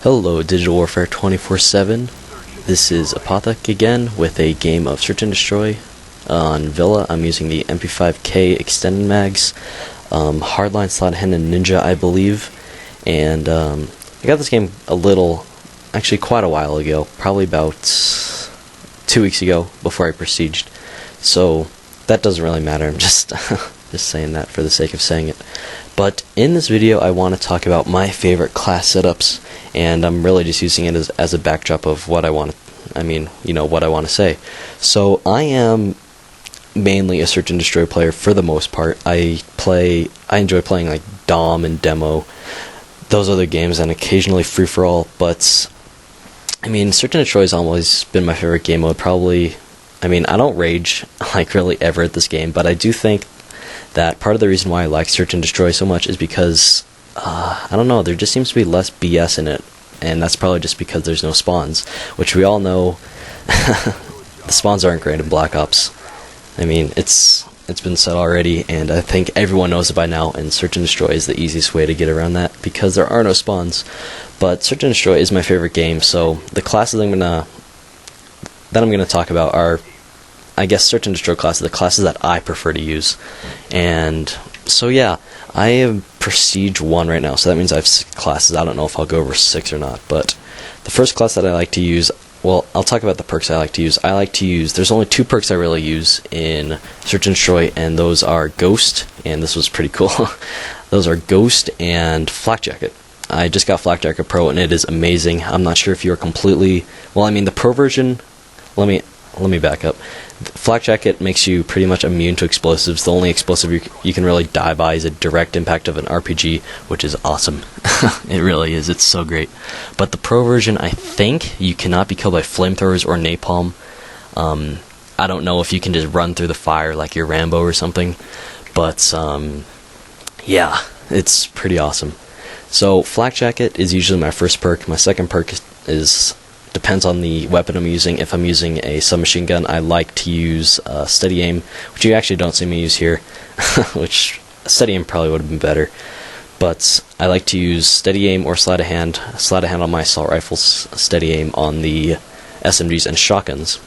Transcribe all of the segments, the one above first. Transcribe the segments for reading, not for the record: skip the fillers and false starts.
Hello, Digital Warfare 24/7. This is Apothic again with a game of Search and Destroy on Villa. I'm using the MP5K extended mags, Hardline, Slot Hand, and Ninja, I believe. And I got this game actually quite a while ago, probably about 2 weeks ago before I prestiged. So that doesn't really matter. I'm just just saying that for the sake of saying it. But in this video, I want to talk about my favorite class setups, and I'm really just using it as a backdrop of what I want to say. So I am mainly a Search and Destroy player for the most part. I enjoy playing like Dom and Demo, those other games, and occasionally Free for All. But I mean, Search and Destroy has always been my favorite game mode. I don't rage like really ever at this game, but I do think that part of the reason why I like Search and Destroy so much is because, I don't know, there just seems to be less BS in it, and that's probably just because there's no spawns, which we all know the spawns aren't great in Black Ops. I mean, it's been said already, and I think everyone knows it by now, and Search and Destroy is the easiest way to get around that, because there are no spawns. But Search and Destroy is my favorite game, so the classes I'm gonna talk about are, I guess, Search and Destroy classes, the classes that I prefer to use. And so yeah, I am Prestige 1 right now, so that means I have 6 classes. I don't know if I'll go over 6 or not, but the first class that I like to use, well, I'll talk about the perks I like to use. There's only 2 perks I really use in Search and Destroy, and those are Ghost, and this was pretty cool. Those are Ghost and Flak Jacket. I just got Flak Jacket Pro, and it is amazing. I'm not sure if you're completely, the Pro version, let me back up. Flak Jacket makes you pretty much immune to explosives. The only explosive you can really die by is a direct impact of an RPG, which is awesome. It really is. It's so great. But the Pro version, I think you cannot be killed by flamethrowers or napalm. I don't know if you can just run through the fire like you're Rambo or something. But, yeah, it's pretty awesome. So, Flak Jacket is usually my first perk. My second perk depends on the weapon I'm using. If I'm using a submachine gun, I like to use steady aim, which you actually don't see me use here, which steady aim probably would have been better. But I like to use steady aim or sleight of hand on my assault rifles, steady aim on the SMGs and shotguns.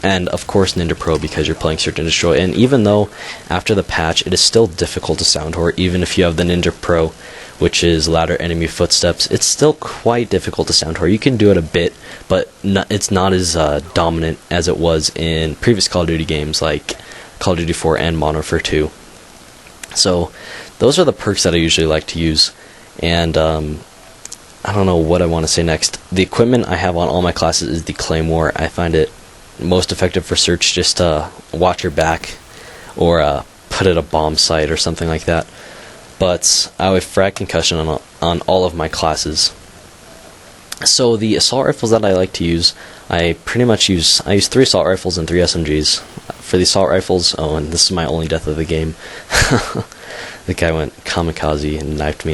And of course Ninja Pro, because you're playing Search and Destroy. And even though after the patch it is still difficult to sound whore, even if you have the Ninja Pro, which is louder enemy footsteps, it's still quite difficult to sound whore. You can do it a bit, but it's not as dominant as it was in previous Call of Duty games like Call of Duty 4 and Modern Warfare 2. So those are the perks that I usually like to use. And I don't know what I want to say next. The equipment I have on all my classes is the Claymore. I find it most effective for search. Just watch your back, or put at a bomb site or something like that. But I have frag concussion on all of my classes. So the assault rifles that I like to use, I use 3 assault rifles and 3 SMGs. For the assault rifles, and this is my only death of the game. The guy went kamikaze and knifed me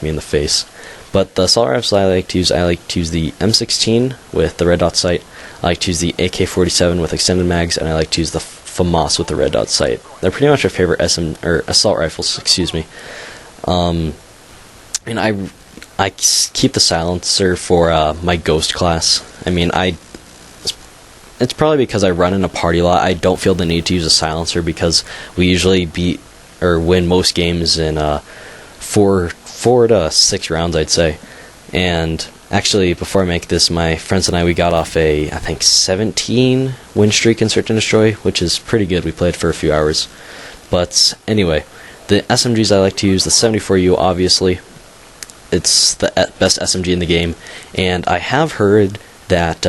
in the face. But the assault rifles I like to use the M16 with the red dot sight. I like to use the AK-47 with extended mags, and I like to use the FAMAS with the red dot sight. They're pretty much my favorite assault rifles, excuse me. And I keep the silencer for my Ghost class. It's probably because I run in a party a lot. I don't feel the need to use a silencer because we usually beat or win most games in 4 to 6 rounds, I'd say. And actually, before I make this, my friends and we got off I think 17 win streak in Search and Destroy, which is pretty good. We played for a few hours. But anyway, the SMGs I like to use, the 74U, obviously. It's the best SMG in the game. And I have heard that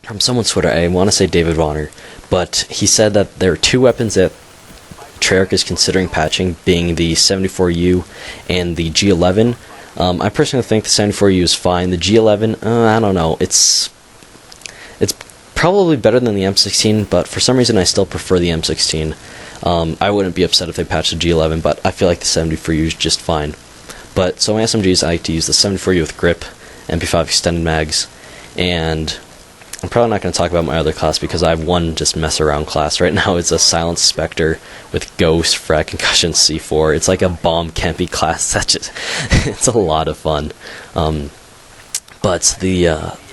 from someone's Twitter, I want to say David Bonner, but he said that there are 2 weapons that Treyarch is considering patching, being the 74U and the G11. I personally think the 74U is fine. The G11, I don't know. It's probably better than the M16, but for some reason I still prefer the M16. I wouldn't be upset if they patched the G11, but I feel like the 74U is just fine. But so my SMGs, I like to use the 74U with grip, MP5 extended mags, and I'm probably not going to talk about my other class because I have one just mess around class. Right now it's a Silent Spectre with Ghost, Frag, Concussion, C4. It's like a bomb campy class. It's a lot of fun. But the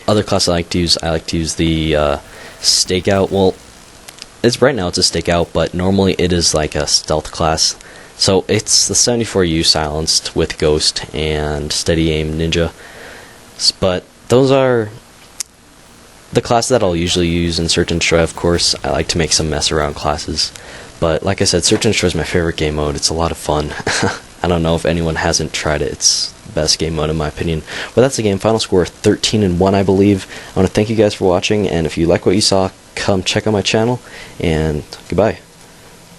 other class I like to use the Stakeout. Well, right now it's a Stakeout, but normally it is like a stealth class. So it's the 74U Silenced with Ghost and Steady Aim Ninja. But those are the classes that I'll usually use in Search and Destroy. Of course, I like to make some mess around classes. But like I said, Search and Destroy is my favorite game mode. It's a lot of fun. I don't know if anyone hasn't tried it. It's the best game mode in my opinion. But that's the game. Final score 13-1, I believe. I want to thank you guys for watching, and if you like what you saw, come check out my channel, and goodbye.